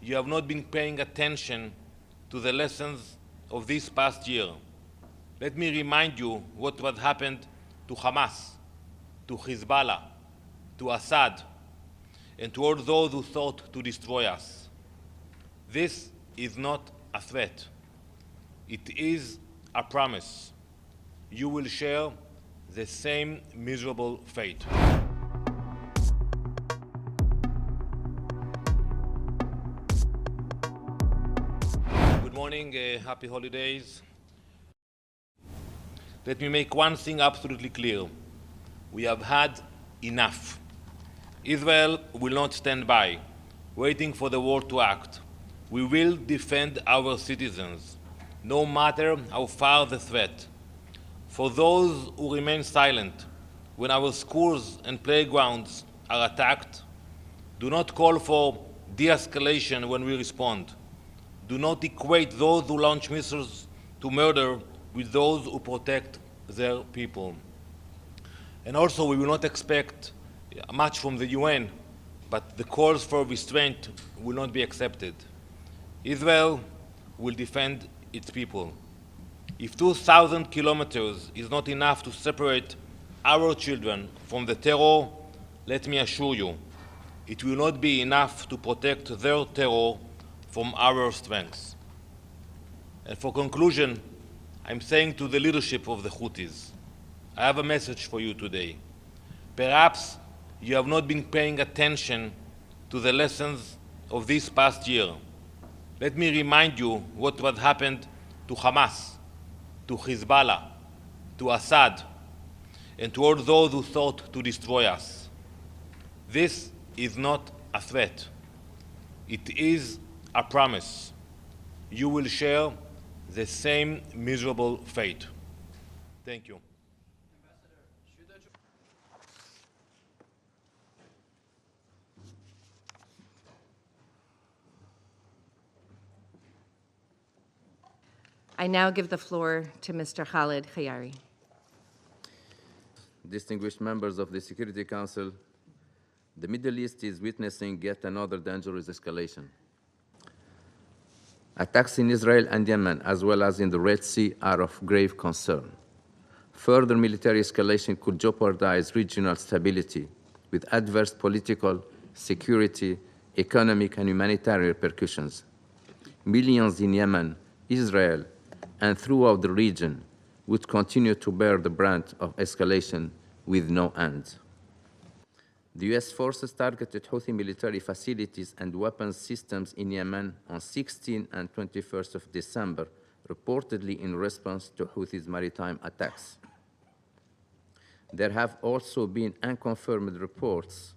you have not been paying attention to the lessons of this past year. Let me remind you what happened to Hamas, to Hezbollah, to Assad, and to all those who sought to destroy us. This is not a threat. It is a promise. You will share the same miserable fate. Good morning, happy holidays. Let me make one thing absolutely clear. We have had enough. Israel will not stand by, waiting for the world to act. We will defend our citizens, no matter how far the threat. For those who remain silent when our schools and playgrounds are attacked, do not call for de-escalation when we respond. Do not equate those who launch missiles to murder with those who protect their people. And also, we will not expect much from the UN, but the calls for restraint will not be accepted. Israel will defend its people. If 2,000 kilometers is not enough to separate our children from the terror, let me assure you, it will not be enough to protect their terror from our strengths. And for conclusion, I'm saying to the leadership of the Houthis, I have a message for you today. Perhaps you have not been paying attention to the lessons of this past year. Let me remind you what happened to Hamas, to Hezbollah, to Assad, and to all those who sought to destroy us. This is not a threat. It is a promise. You will share the same miserable fate. Thank you. I now give the floor to Mr. Khalid Khayari. Distinguished members of the Security Council, the Middle East is witnessing yet another dangerous escalation. Attacks in Israel and Yemen, as well as in the Red Sea, are of grave concern. Further military escalation could jeopardize regional stability with adverse political, security, economic, and humanitarian repercussions. Millions in Yemen, Israel, and throughout the region would continue to bear the brunt of escalation with no end. The U.S. forces targeted Houthi military facilities and weapons systems in Yemen on 16 and 21st of December, reportedly in response to Houthis' maritime attacks. There have also been unconfirmed reports